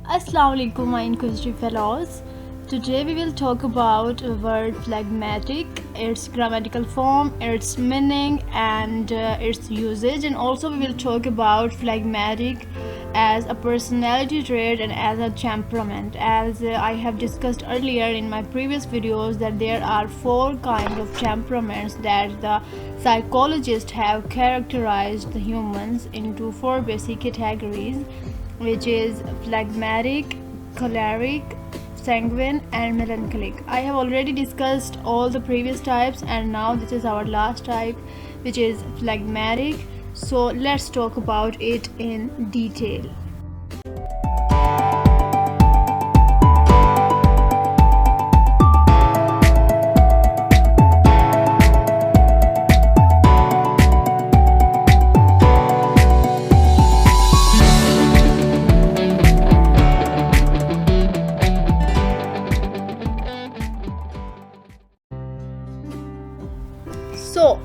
Assalamu alaikum, my inquisitive fellows. Today we will talk about the word phlegmatic, its grammatical form, its meaning, and its usage. And also we will talk about phlegmatic as a personality trait and as a temperament. As I have discussed earlier in my previous videos, that there are four kinds of temperaments that the psychologists have characterized the humans into four basic categories, which is phlegmatic, choleric, sanguine, and melancholic. I have already discussed all the previous types, and now this is our last type, which is phlegmatic. So let's talk about it in detail. So,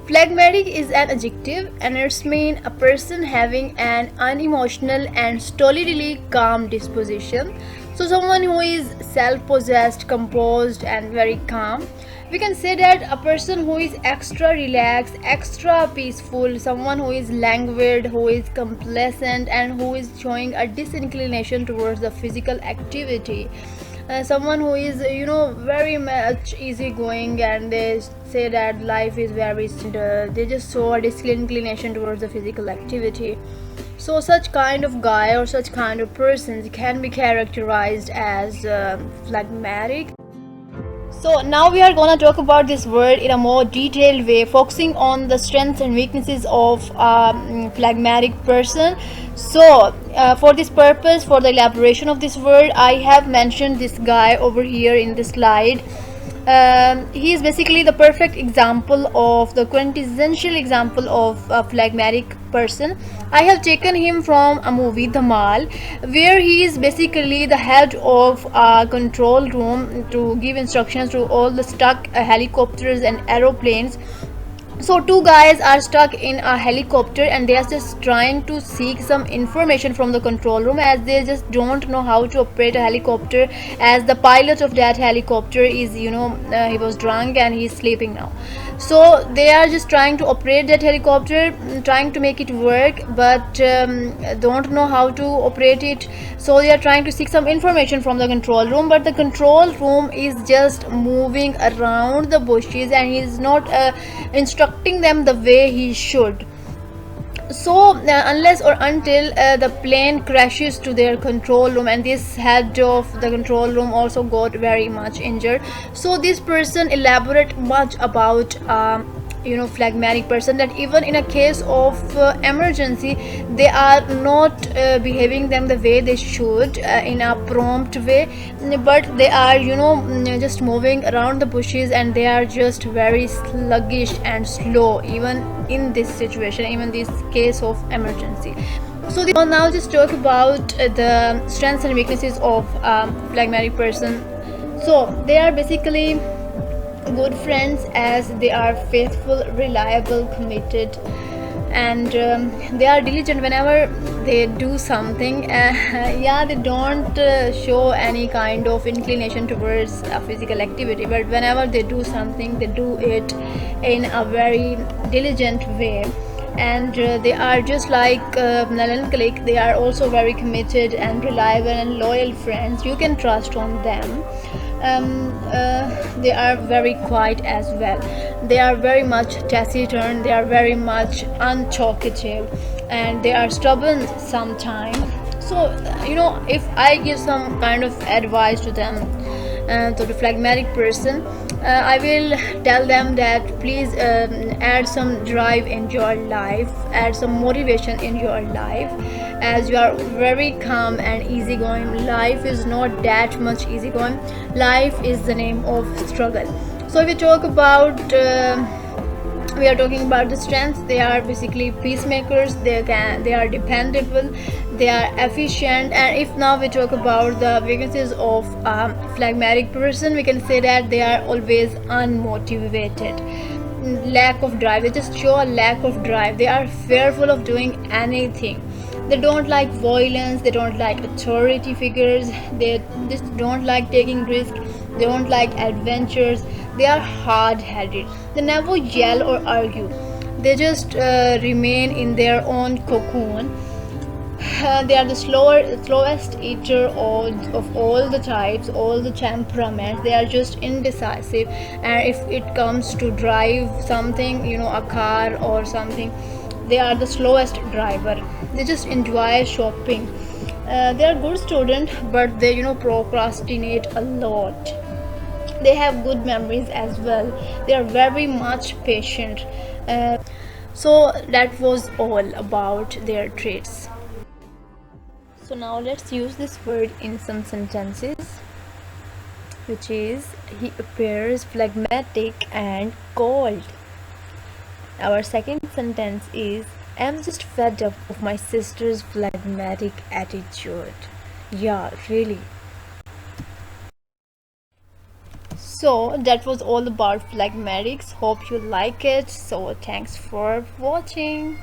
phlegmatic is an adjective and it's mean a person having an unemotional and stolidly calm disposition. So, someone who is self-possessed, composed, and very calm. We can say that a person who is extra relaxed, extra peaceful, someone who is languid, who is complacent, and who is showing a disinclination towards the physical activity. Someone who is very much easygoing, and they say that life is very they just show a disinclination towards the physical activity. So such kind of guy or such kind of person can be characterized as phlegmatic. So now we are gonna talk about this word in a more detailed way, focusing on the strengths and weaknesses of phlegmatic person. So for this purpose, for the elaboration of this word, I have mentioned this guy over here in the slide. He is basically the perfect example of the quintessential example of a phlegmatic person. I have taken him from a movie, The Mall, where he is basically the head of a control room to give instructions to all the stuck helicopters and aeroplanes. So two guys are stuck in a helicopter and they are just trying to seek some information from the control room, as they just don't know how to operate a helicopter, as the pilot of that helicopter is he was drunk and he's sleeping now. So they are just trying to operate that helicopter, trying to make it work, but don't know how to operate it. So they are trying to seek some information from the control room, but the control room is just moving around the bushes and he is not instructing them the way he should. So unless or until the plane crashes to their control room, and this head of the control room also got very much injured. So this person elaborate much about phlegmatic person, that even in a case of emergency, they are not behaving them the way they should in a prompt way, but they are just moving around the bushes, and they are just very sluggish and slow even in this situation, even this case of emergency. So now just talk about the strengths and weaknesses of phlegmatic person. So they are basically good friends, as they are faithful, reliable, committed, and they are diligent whenever they do something. They don't show any kind of inclination towards physical activity, but whenever they do something, they do it in a very diligent way. And they are just like melancholic. They are also very committed and reliable and loyal friends. You can trust on them. They are very quiet as well. They are very much taciturn. They are very much untalkative, and they are stubborn sometimes. So if I give some kind of advice to them, to the phlegmatic person, I will tell them that please add some drive in your life, add some motivation in your life, as you are very calm and easygoing. Life is not that much easygoing. Life is the name of struggle. So if we talk about we are talking about the strengths, they are basically peacemakers. They are dependable, they are efficient. And if now we talk about the weaknesses of phlegmatic person, we can say that they are always unmotivated, lack of drive. They just show a lack of drive. They are fearful of doing anything. They don't like violence, they don't like authority figures, they just don't like taking risks, they don't like adventures. They are hard-headed. They never yell or argue. They just remain in their own cocoon. They are the slowest eater of all the types, all the temperaments. They are just indecisive, and if it comes to drive something, a car or something, they are the slowest driver. They just enjoy shopping. They are good student, but they procrastinate a lot. They have good memories as well. They are very much patient. So that was all about their traits. So now let's use this word in some sentences, which is he appears phlegmatic and cold. Our second sentence is I'm just fed up of my sister's phlegmatic attitude. Yeah, really. So that was all about phlegmatics. Hope you like it. So thanks for watching.